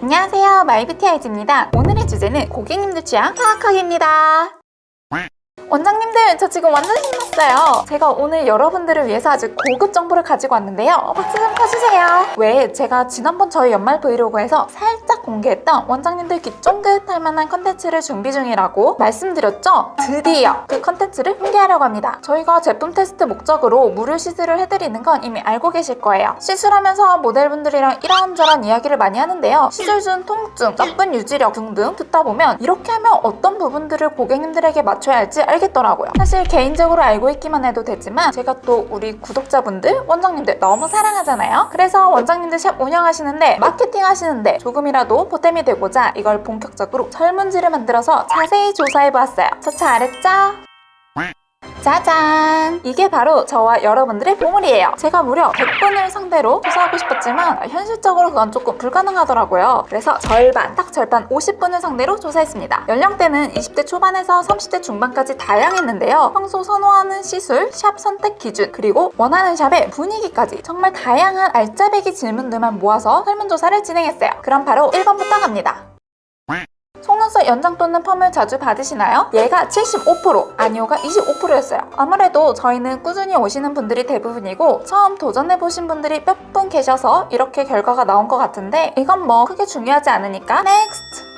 안녕하세요, 마이뷰티아이즈입니다. 오늘의 주제는 고객님들 취향 파악하기입니다. 원장님들, 저 지금 완전 신났어요. 제가 오늘 여러분들을 위해서 아주 고급 정보를 가지고 왔는데요. 박수 좀 쳐주세요. 왜 제가 지난번 저희 연말 브이로그에서 살짝 공개했던 원장님들 귀 쫑긋할 만한 컨텐츠를 준비 중이라고 말씀드렸죠? 드디어 그 컨텐츠를 공개하려고 합니다. 저희가 제품 테스트 목적으로 무료 시술을 해드리는 건 이미 알고 계실 거예요. 시술하면서 모델분들이랑 이런저런 이야기를 많이 하는데요. 시술 중 통증, 나쁜 유지력 등등 듣다 보면 이렇게 하면 어떤 부분들을 고객님들에게 맞춰야 할지 알겠더라고요. 사실 개인적으로 알고 있기만 해도 되지만 제가 또 우리 구독자분들, 원장님들 너무 사랑하잖아요. 그래서 원장님들 샵 운영하시는데 마케팅 하시는데 조금이라도 보탬이 되고자 이걸 본격적으로 설문지를 만들어서 자세히 조사해보았어요. 저 잘했죠? 짜잔! 이게 바로 저와 여러분들의 보물이에요. 제가 무려 100분을 상대로 조사하고 싶었지만 현실적으로 그건 조금 불가능하더라고요. 그래서 딱 절반 50분을 상대로 조사했습니다. 연령대는 20대 초반에서 30대 중반까지 다양했는데요. 평소 선호하는 시술, 샵 선택 기준, 그리고 원하는 샵의 분위기까지 정말 다양한 알짜배기 질문들만 모아서 설문조사를 진행했어요. 그럼 바로 1번부터 갑니다. 속눈썹 연장 또는 펌을 자주 받으시나요? 얘가 75%, 아니오가 25%였어요. 아무래도 저희는 꾸준히 오시는 분들이 대부분이고 처음 도전해보신 분들이 몇 분 계셔서 이렇게 결과가 나온 것 같은데 이건 뭐 크게 중요하지 않으니까 NEXT!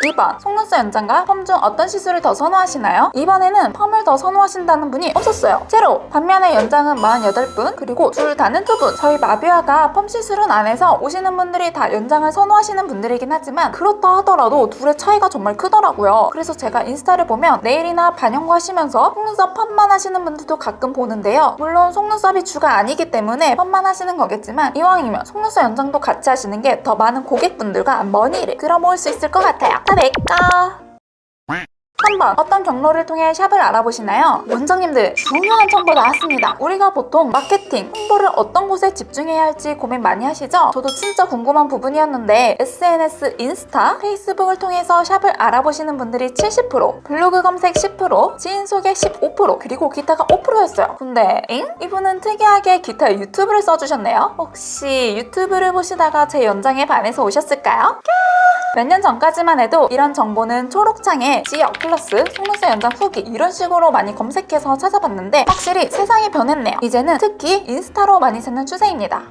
2번, 속눈썹 연장과 펌 중 어떤 시술을 더 선호하시나요? 이번에는 펌을 더 선호하신다는 분이 없었어요. 제로! 반면에 연장은 48분, 그리고 둘 다는 2분. 저희 마뷰아가 펌 시술은 안 해서 오시는 분들이 다 연장을 선호하시는 분들이긴 하지만 그렇다 하더라도 둘의 차이가 정말 크더라고요. 그래서 제가 인스타를 보면 네일이나 반영구 하시면서 속눈썹 펌만 하시는 분들도 가끔 보는데요. 물론 속눈썹이 주가 아니기 때문에 펌만 하시는 거겠지만 이왕이면 속눈썹 연장도 같이 하시는 게 더 많은 고객분들과 머니를 끌어모을 수 있을 것 같아요. 내꺼! 3번, 어떤 경로를 통해 샵을 알아보시나요? 원장님들, 중요한 정보 나왔습니다. 우리가 보통 마케팅, 홍보를 어떤 곳에 집중해야 할지 고민 많이 하시죠? 저도 진짜 궁금한 부분이었는데 SNS, 인스타, 페이스북을 통해서 샵을 알아보시는 분들이 70%, 블로그 검색 10%, 지인 소개 15%, 그리고 기타가 5%였어요. 근데 이분은 특이하게 기타 유튜브를 써주셨네요. 혹시 유튜브를 보시다가 제 연장에 반해서 오셨을까요? 몇 년 전까지만 해도 이런 정보는 초록창에 지역 플러스 속눈썹 연장 후기 이런 식으로 많이 검색해서 찾아봤는데 확실히 세상이 변했네요. 이제는 특히 인스타로 많이 찾는 추세입니다.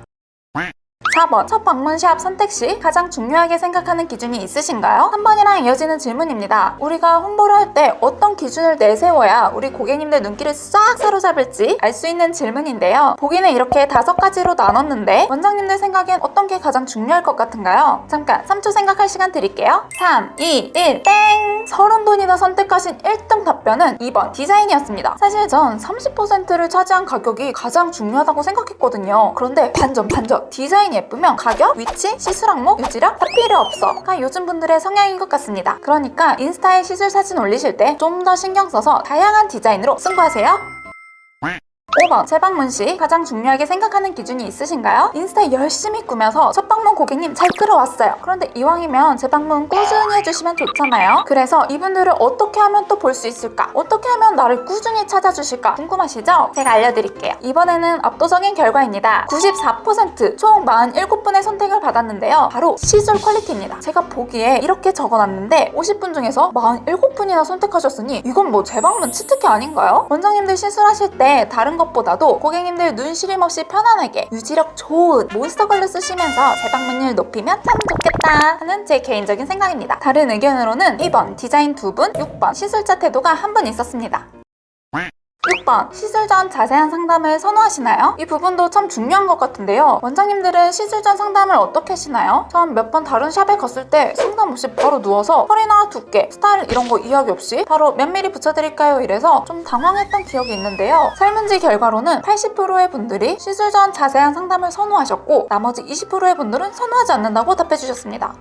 4번, 첫 방문 샵 선택 시 가장 중요하게 생각하는 기준이 있으신가요? 3번이랑 이어지는 질문입니다. 우리가 홍보를 할 때 어떤 기준을 내세워야 우리 고객님들 눈길을 싹 사로잡을지 알 수 있는 질문인데요. 보기는 이렇게 5가지로 나눴는데 원장님들 생각엔 어떤 게 가장 중요할 것 같은가요? 잠깐 3초 생각할 시간 드릴게요. 3, 2, 1, 땡! 30분이나 선택하신 1등 답변은 2번 디자인이었습니다. 사실 전 30%를 차지한 가격이 가장 중요하다고 생각했거든요. 그런데 반전! 디자인이 예쁘면 가격, 위치, 시술 항목, 유지력 다 필요 없어가 요즘 분들의 성향인 것 같습니다. 그러니까 인스타에 시술 사진 올리실 때 좀 더 신경 써서 다양한 디자인으로 승부하세요. 5번, 재방문 시 가장 중요하게 생각하는 기준이 있으신가요? 인스타 열심히 꾸며서 첫 방문 고객님 잘 끌어왔어요. 그런데 이왕이면 재방문 꾸준히 해주시면 좋잖아요. 그래서 이분들을 어떻게 하면 또 볼 수 있을까? 어떻게 하면 나를 꾸준히 찾아주실까? 궁금하시죠? 제가 알려드릴게요. 이번에는 압도적인 결과입니다. 94%, 총 47분의 선택을 받았는데요. 바로 시술 퀄리티입니다. 제가 보기에 이렇게 적어놨는데 50분 중에서 47분이나 선택하셨으니 이건 뭐 재방문 치트키 아닌가요? 원장님들 시술하실 때 다른 것보다도 고객님들 눈 시림 없이 편안하게 유지력 좋은 몬스터 걸로 쓰시면서 재방문율 높이면 참 좋겠다 하는 제 개인적인 생각입니다. 다른 의견으로는 2번 디자인 2분, 6번 시술자 태도가 1분 있었습니다. 6번, 시술 전 자세한 상담을 선호하시나요? 이 부분도 참 중요한 것 같은데요. 원장님들은 시술 전 상담을 어떻게 하시나요? 전 몇 번 다른 샵에 갔을 때 상담 없이 바로 누워서 털이나 두께, 스타일 이런 거 이야기 없이 바로 몇 미리 붙여드릴까요? 이래서 좀 당황했던 기억이 있는데요. 설문지 결과로는 80%의 분들이 시술 전 자세한 상담을 선호하셨고 나머지 20%의 분들은 선호하지 않는다고 답해주셨습니다.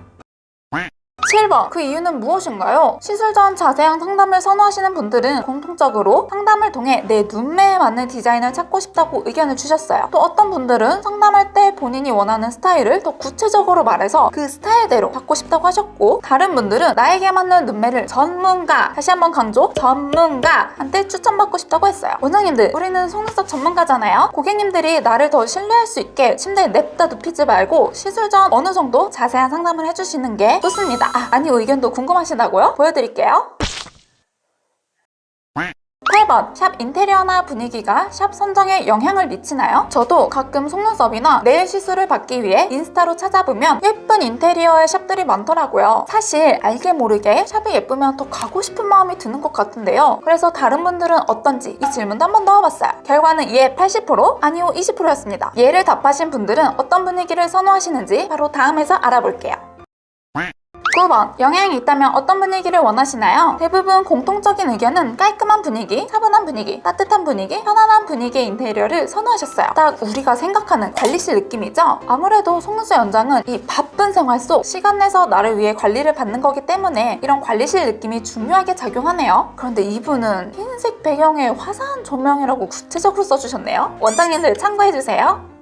7번, 그 이유는 무엇인가요? 시술 전 자세한 상담을 선호하시는 분들은 공통적으로 상담을 통해 내 눈매에 맞는 디자인을 찾고 싶다고 의견을 주셨어요. 또 어떤 분들은 상담할 때 본인이 원하는 스타일을 더 구체적으로 말해서 그 스타일대로 받고 싶다고 하셨고, 다른 분들은 나에게 맞는 눈매를 전문가, 다시 한번 강조, 전문가한테 추천받고 싶다고 했어요. 원장님들, 우리는 속눈썹 전문가잖아요. 고객님들이 나를 더 신뢰할 수 있게 침대에 냅다 눕히지 말고 시술 전 어느 정도 자세한 상담을 해주시는 게 좋습니다. 아니, 의견도 궁금하시다고요? 보여드릴게요. 8번, 샵 인테리어나 분위기가 샵 선정에 영향을 미치나요? 저도 가끔 속눈썹이나 네일 시술을 받기 위해 인스타로 찾아보면 예쁜 인테리어의 샵들이 많더라고요. 사실 알게 모르게 샵이 예쁘면 더 가고 싶은 마음이 드는 것 같은데요. 그래서 다른 분들은 어떤지 이 질문도 한번 넣어봤어요. 결과는 예 80%, 아니요 20%였습니다. 예를 답하신 분들은 어떤 분위기를 선호하시는지 바로 다음에서 알아볼게요. 9번, 영향이 있다면 어떤 분위기를 원하시나요? 대부분 공통적인 의견은 깔끔한 분위기, 차분한 분위기, 따뜻한 분위기, 편안한 분위기의 인테리어를 선호하셨어요. 딱 우리가 생각하는 관리실 느낌이죠? 아무래도 속눈썹 연장은 이 바쁜 생활 속 시간 내서 나를 위해 관리를 받는 거기 때문에 이런 관리실 느낌이 중요하게 작용하네요. 그런데 이분은 흰색 배경에 화사한 조명이라고 구체적으로 써주셨네요. 원장님들 참고해주세요.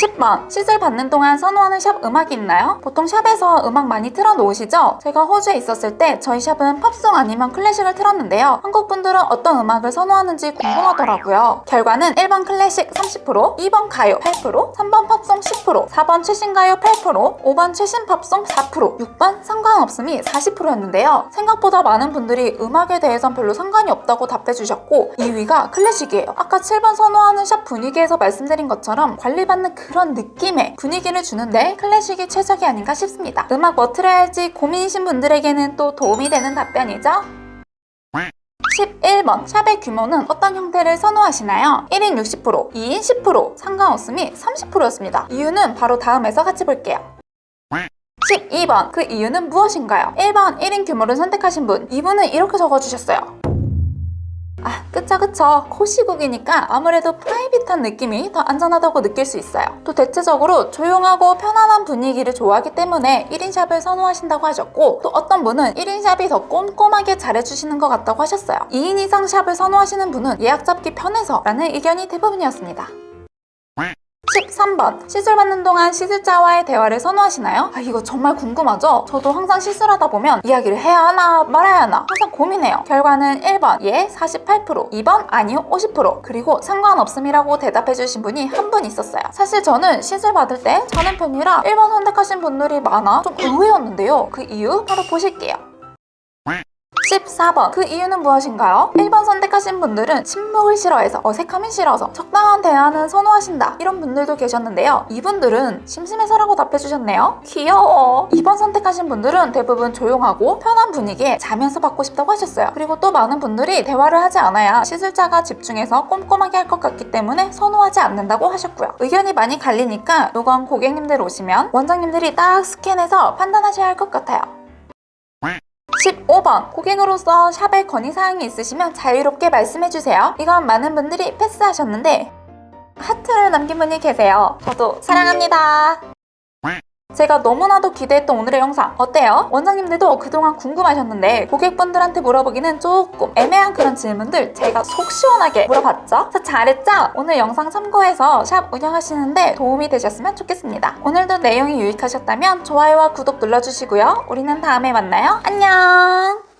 10번, 시술 받는 동안 선호하는 샵 음악이 있나요? 보통 샵에서 음악 많이 틀어놓으시죠? 제가 호주에 있었을 때 저희 샵은 팝송 아니면 클래식을 틀었는데요. 한국 분들은 어떤 음악을 선호하는지 궁금하더라고요. 결과는 1번 클래식 30%, 2번 가요 8%, 3번 팝송 10%, 4번 최신 가요 8%, 5번 최신 팝송 4%, 6번 상관없음이 40%였는데요. 생각보다 많은 분들이 음악에 대해선 별로 상관이 없다고 답해주셨고 2위가 클래식이에요. 아까 7번 선호하는 샵 분위기에서 말씀드린 것처럼 관리받는 그런 느낌의 분위기를 주는데 클래식이 최적이 아닌가 싶습니다. 음악 뭐 틀어야 할지 고민이신 분들에게는 또 도움이 되는 답변이죠? 11번, 샵의 규모는 어떤 형태를 선호하시나요? 1인 60%, 2인 10%, 상관없음이 30%였습니다. 이유는 바로 다음에서 같이 볼게요. 12번, 그 이유는 무엇인가요? 1번, 1인 규모를 선택하신 분, 이분은 이렇게 적어주셨어요. 그쵸. 코시국이니까 아무래도 프라이빗한 느낌이 더 안전하다고 느낄 수 있어요. 또 대체적으로 조용하고 편안한 분위기를 좋아하기 때문에 1인 샵을 선호하신다고 하셨고, 또 어떤 분은 1인 샵이 더 꼼꼼하게 잘해주시는 것 같다고 하셨어요. 2인 이상 샵을 선호하시는 분은 예약 잡기 편해서 라는 의견이 대부분이었습니다. 13번, 시술 받는 동안 시술자와의 대화를 선호하시나요? 이거 정말 궁금하죠? 저도 항상 시술하다 보면 이야기를 해야 하나 말아야 하나 항상 고민해요. 결과는 1번 예 48%, 2번 아니요 50%, 그리고 상관없음이라고 대답해주신 분이 한 분 있었어요. 사실 저는 시술 받을 때 자는 편이라 1번 선택하신 분들이 많아 좀 의외였는데요. 그 이유 바로 보실게요. 14번, 그 이유는 무엇인가요? 1번 선택하신 분들은 침묵을 싫어해서, 어색함이 싫어서, 적당한 대화는 선호하신다 이런 분들도 계셨는데요. 이분들은 심심해서라고 답해주셨네요. 귀여워. 2번 선택하신 분들은 대부분 조용하고 편한 분위기에 자면서 받고 싶다고 하셨어요. 그리고 또 많은 분들이 대화를 하지 않아야 시술자가 집중해서 꼼꼼하게 할 것 같기 때문에 선호하지 않는다고 하셨고요. 의견이 많이 갈리니까 이건 고객님들 오시면 원장님들이 딱 스캔해서 판단하셔야 할 것 같아요. 15번, 고객으로서 샵에 건의사항이 있으시면 자유롭게 말씀해주세요. 이건 많은 분들이 패스하셨는데 하트를 남긴 분이 계세요. 저도 사랑합니다. 제가 너무나도 기대했던 오늘의 영상 어때요? 원장님들도 그동안 궁금하셨는데 고객분들한테 물어보기는 조금 애매한 그런 질문들 제가 속 시원하게 물어봤죠? 잘했죠? 오늘 영상 참고해서 샵 운영하시는데 도움이 되셨으면 좋겠습니다. 오늘도 내용이 유익하셨다면 좋아요와 구독 눌러주시고요. 우리는 다음에 만나요. 안녕!